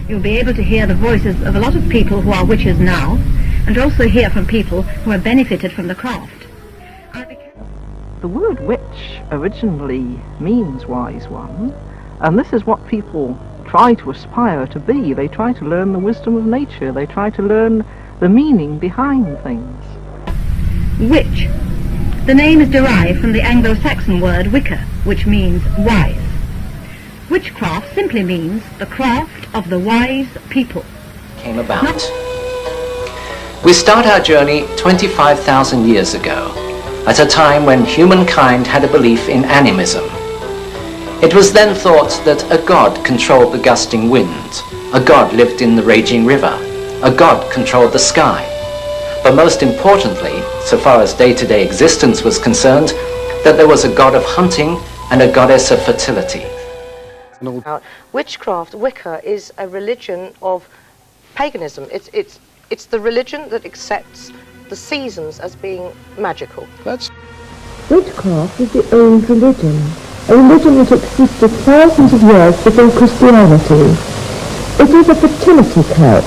You'll be able to hear the voices of a lot of people who are witches now, and also hear from people who have benefited from the craft. The word witch originally means wise one, and this is what people try to aspire to be. They try to learn the wisdom of nature. They try to learn the meaning behind things. Witch. The name is derived from the Anglo-Saxon word wicca, which means wise. Witchcraft simply means the craft of the wise people. Came about. We start our journey 25,000 years ago, at a time when humankind had a belief in animism. It was then thought that a god controlled the gusting wind, a god lived in the raging river, a god controlled the sky. But most importantly, so far as day-to-day existence was concerned, that there was a god of hunting and a goddess of fertility. Witchcraft, Wicca, is a religion of paganism. It's the religion that accepts the seasons as being magical. Witchcraft is the old religion, a religion which existed thousands of years before Christianity. It is a fertility cult.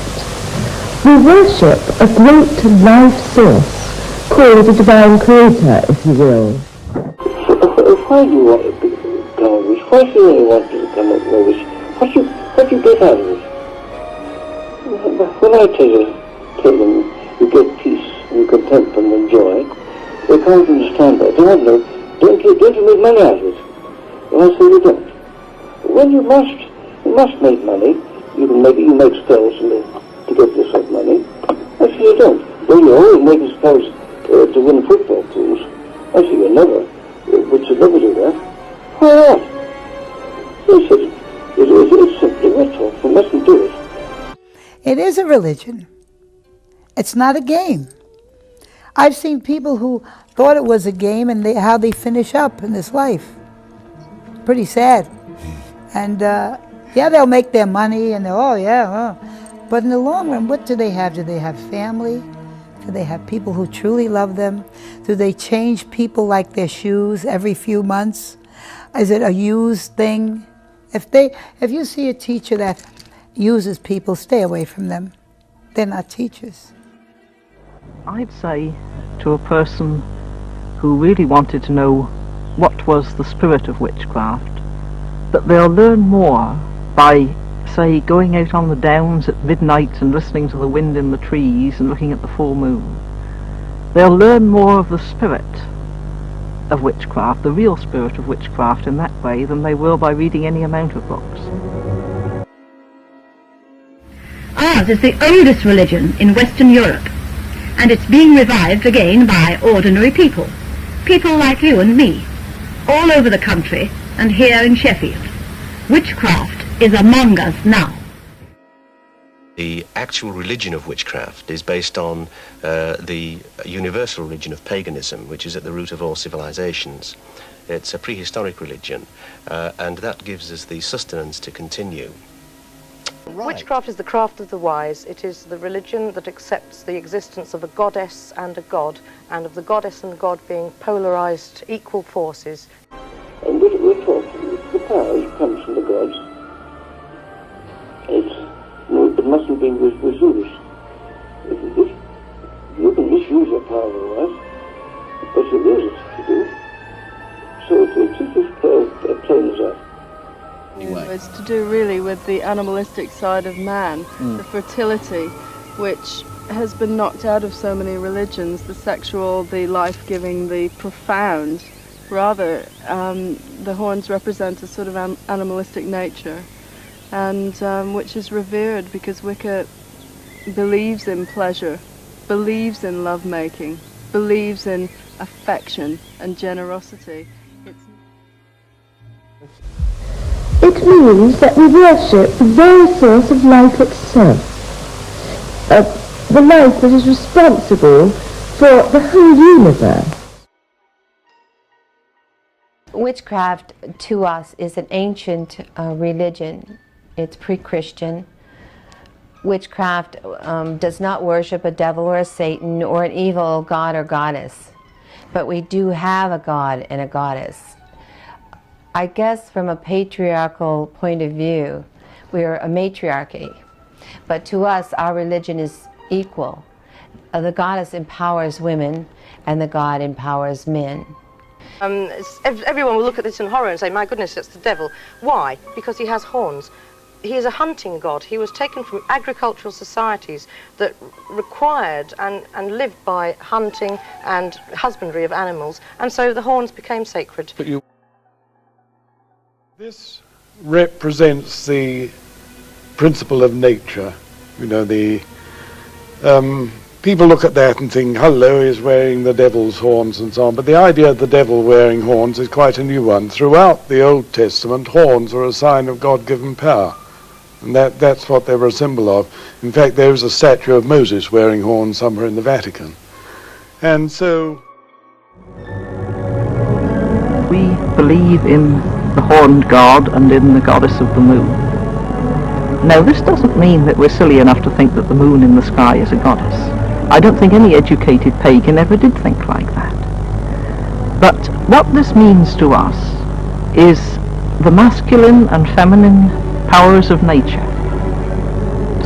We worship a great life source, called the divine creator, if you will. Why do you want to become a witch? Why do you really want to become a witch? What do you get out of it? When I tell them you get peace and contentment and joy, they can't understand that. They want to know, don't you make money out of it? And I say you don't. Well, you must make money. You make spells to get yourself money. I say you don't. Well, you always make spells to win football pools. I say you never. But you never do that. Why not? Yes, it's simply ritual. You mustn't do it. It is a religion. It's not a game. I've seen people who thought it was a game and how they finish up in this life. Pretty sad. And yeah, they'll make their money and but in the long run, what do they have? Do they have family? Do they have people who truly love them? Do they change people like their shoes every few months? Is it a used thing? If you see a teacher that uses people, stay away from them. They're not teachers. I'd say to a person who really wanted to know what was the spirit of witchcraft, that they'll learn more by, say, going out on the downs at midnight and listening to the wind in the trees and looking at the full moon. They'll learn more of the spirit of witchcraft, the real spirit of witchcraft in that way, than they will by reading any amount of books. Ours is the oldest religion in Western Europe, and it's being revived again by ordinary people. People like you and me, all over the country and here in Sheffield. Witchcraft is among us now. The actual religion of witchcraft is based on the universal religion of paganism, which is at the root of all civilizations. It's a prehistoric religion, and that gives us the sustenance to continue. Right. Witchcraft is the craft of the wise. It is the religion that accepts the existence of a goddess and a god, and of the goddess and god being polarized equal forces. And we're talking, the power comes from the gods. It mustn't be misused. You can misuse your power otherwise, but you use it to do. So it's just plain as that. It's to do really with the animalistic side of man, the fertility, which has been knocked out of so many religions, the sexual, the life-giving, the profound. Rather, the horns represent a sort of animalistic nature, and which is revered because Wicca believes in pleasure, believes in lovemaking, believes in affection and generosity. It means that we worship the very source of life itself, the life that is responsible for the whole universe. Witchcraft to us is an ancient religion. It's pre-Christian. Witchcraft does not worship a devil or a Satan or an evil god or goddess, but we do have a god and a goddess. I guess from a patriarchal point of view, we're a matriarchy. But to us, our religion is equal. The goddess empowers women, and the god empowers men. Everyone will look at this in horror and say, my goodness, that's the devil. Why? Because he has horns. He is a hunting god. He was taken from agricultural societies that required and lived by hunting and husbandry of animals, and so the horns became sacred. This represents the principle of nature. You know, people look at that and think, hello, he's wearing the devil's horns and so on. But the idea of the devil wearing horns is quite a new one. Throughout the Old Testament, horns are a sign of God-given power. And that's what they were a symbol of. In fact, there is a statue of Moses wearing horns somewhere in the Vatican. And so we believe in the horned god and in the goddess of the moon. Now, this doesn't mean that we're silly enough to think that the moon in the sky is a goddess. I don't think any educated pagan ever did think like that. But what this means to us is the masculine and feminine powers of nature.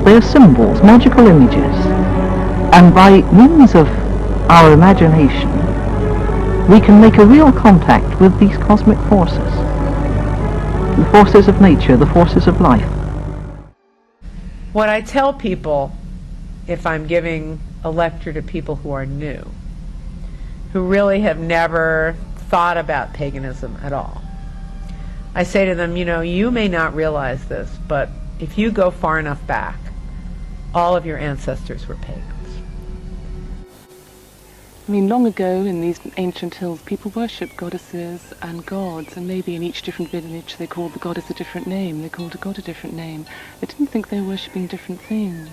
They're symbols, magical images, and by means of our imagination, we can make a real contact with these cosmic forces, the forces of nature, the forces of life. What I tell people, if I'm giving a lecture to people who are new, who really have never thought about paganism at all, I say to them, you know, you may not realize this, but if you go far enough back, all of your ancestors were pagans. I mean, long ago in these ancient hills, people worshipped goddesses and gods, and maybe in each different village they called the goddess a different name, they called a god a different name. They didn't think they were worshipping different things.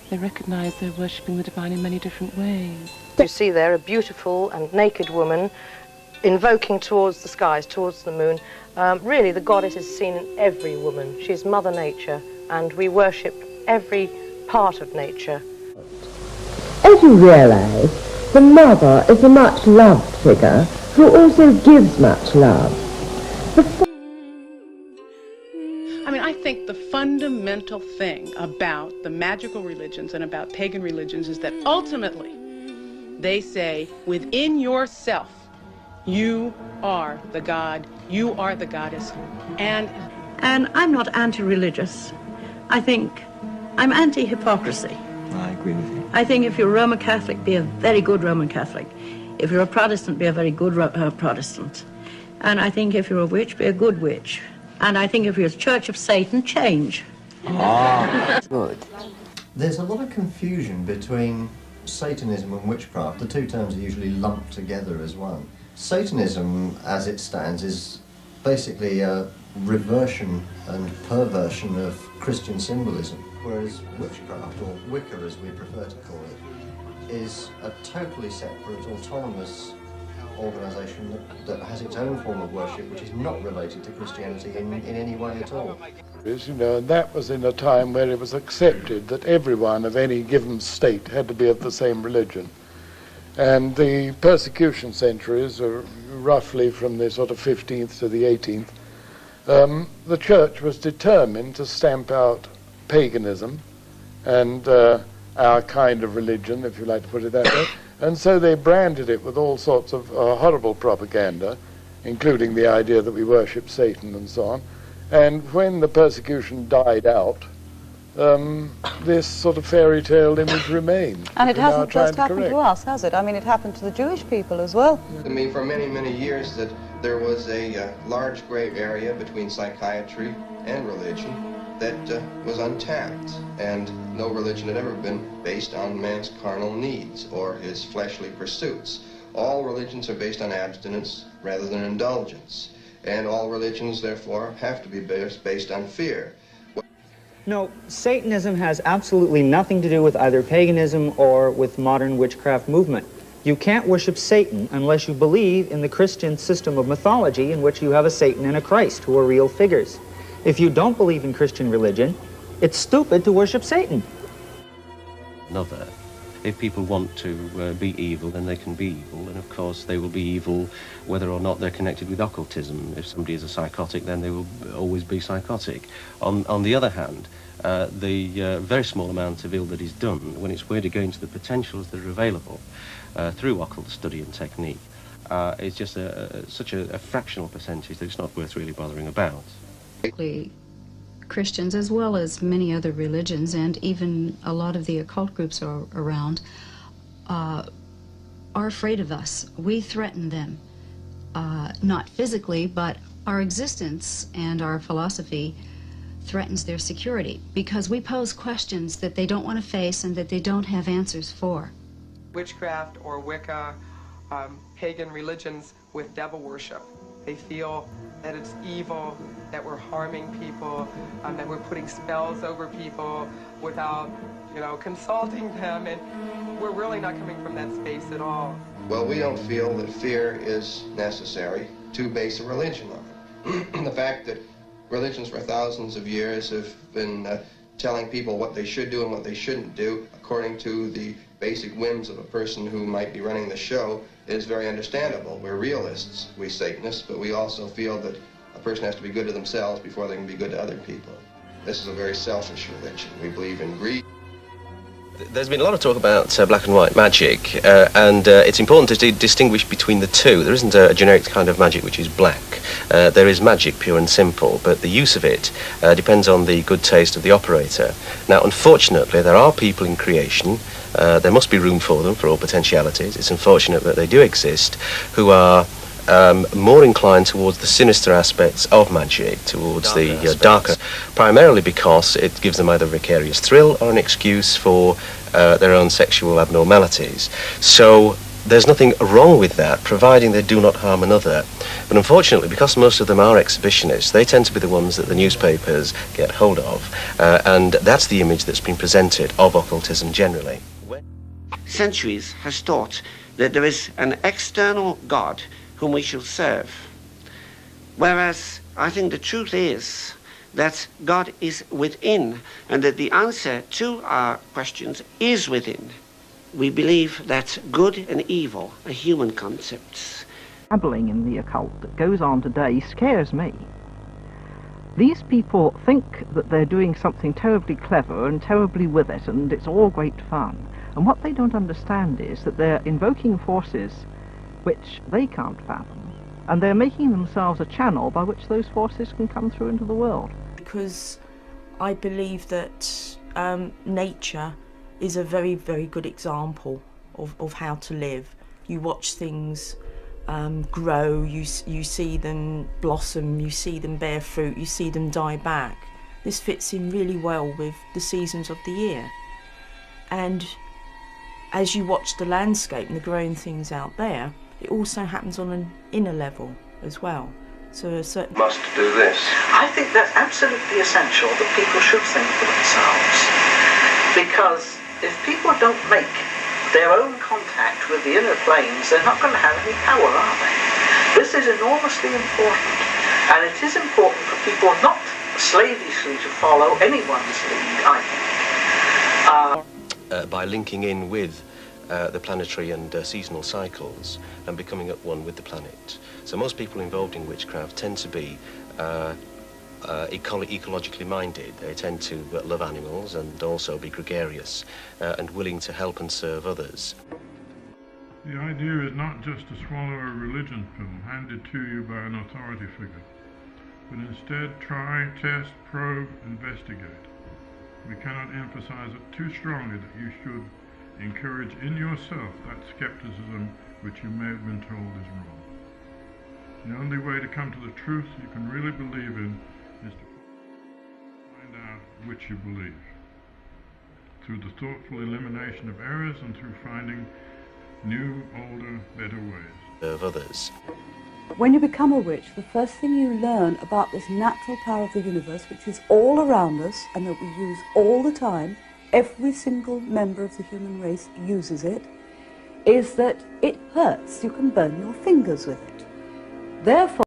They recognized they were worshipping the divine in many different ways. You see there a beautiful and naked woman invoking towards the skies, towards the moon. Really, the goddess is seen in every woman. She's Mother Nature, and we worship every part of nature. As you realise, the mother is a much loved figure who also gives much love. I mean, I think the fundamental thing about the magical religions and about pagan religions is that ultimately they say within yourself, you are the god, you are the goddess, and I'm not anti-religious. I think I'm anti-hypocrisy. I agree with you. I think if you're a Roman Catholic, be a very good Roman Catholic. If you're a Protestant, be a very good Protestant. And I think if you're a witch, be a good witch. And I think if you're a Church of Satan, change. Ah, good. There's a lot of confusion between Satanism and witchcraft. The two terms are usually lumped together as one. Satanism, as it stands, is basically a reversion and perversion of Christian symbolism, whereas witchcraft, or Wicca as we prefer to call it, is a totally separate, autonomous organisation that has its own form of worship, which is not related to Christianity in any way at all. You know, and that was in a time where it was accepted that everyone of any given state had to be of the same religion. And the persecution centuries are roughly from the sort of 15th to the 18th. The church was determined to stamp out paganism and our kind of religion, if you like to put it that way. And so they branded it with all sorts of horrible propaganda, including the idea that we worship Satan and so on. And when the persecution died out, this sort of fairy tale image remained. And it hasn't just happened to us, has it? I mean, it happened to the Jewish people as well. I mean, for many, many years that there was a large gray area between psychiatry and religion that was untapped, and no religion had ever been based on man's carnal needs or his fleshly pursuits. All religions are based on abstinence rather than indulgence, and all religions, therefore, have to be based on fear. No, Satanism has absolutely nothing to do with either paganism or with modern witchcraft movement. You can't worship Satan unless you believe in the Christian system of mythology in which you have a Satan and a Christ who are real figures. If you don't believe in Christian religion, it's stupid to worship Satan. Another. If people want to be evil, then they can be evil, and of course they will be evil whether or not they're connected with occultism. If somebody is a psychotic, then they will always be psychotic. On the other hand, the very small amount of ill that is done when it's weighed against the potentials that are available through occult study and technique is just such a fractional percentage that it's not worth really bothering about. Christians, as well as many other religions, and even a lot of the occult groups are around, are afraid of us. We threaten them, not physically, but our existence and our philosophy threatens their security because we pose questions that they don't want to face and that they don't have answers for. Witchcraft or Wicca, pagan religions with devil worship. They feel that it's evil, that we're harming people, that we're putting spells over people without, consulting them, and we're really not coming from that space at all. Well, we don't feel that fear is necessary to base a religion on. The fact that religions for thousands of years have been telling people what they should do and what they shouldn't do according to the basic whims of a person who might be running the show is very understandable. We're realists, we Satanists, but we also feel that a person has to be good to themselves before they can be good to other people. This is a very selfish religion. We believe in greed. There's been a lot of talk about black and white magic, and it's important to distinguish between the two. There isn't a generic kind of magic which is black. There is magic, pure and simple, but the use of it depends on the good taste of the operator. Now, unfortunately, there are people in creation, there must be room for them, for all potentialities. It's unfortunate that they do exist, who are more inclined towards the sinister aspects of magic, towards the darker, primarily because it gives them either a vicarious thrill or an excuse for their own sexual abnormalities. So there's nothing wrong with that, providing they do not harm another. But unfortunately, because most of them are exhibitionists, they tend to be the ones that the newspapers get hold of, and that's the image that's been presented of occultism generally. Centuries has taught that there is an external God whom we shall serve. Whereas I think the truth is that God is within, and that the answer to our questions is within. We believe that good and evil are human concepts. Dabbling in the occult that goes on today scares me. These people think that they're doing something terribly clever and terribly with it, and it's all great fun. And what they don't understand is that they're invoking forces which they can't fathom, and they're making themselves a channel by which those forces can come through into the world. Because I believe that nature is a very, very good example of how to live. You watch things grow, you see them blossom, you see them bear fruit, you see them die back. This fits in really well with the seasons of the year. And as you watch the landscape and the growing things out there, it also happens on an inner level as well. So a certain must do this. I think that's absolutely essential that people should think for themselves. Because if people don't make their own contact with the inner planes, they're not going to have any power, are they? This is enormously important. And it is important for people not slavishly to follow anyone's lead, I think. By linking in with the planetary and seasonal cycles and becoming at one with the planet. So most people involved in witchcraft tend to be ecologically minded. They tend to love animals and also be gregarious and willing to help and serve others. The idea is not just to swallow a religion pill handed to you by an authority figure, but instead try, test, probe, investigate. We cannot emphasize it too strongly that you should encourage in yourself that skepticism which you may have been told is wrong. The only way to come to the truth you can really believe in is to find out which you believe, through the thoughtful elimination of errors and through finding new, older, better ways. Of others. When you become a witch, the first thing you learn about this natural power of the universe, which is all around us and that we use all the time, every single member of the human race uses it, is that it hurts. You can burn your fingers with it. Therefore,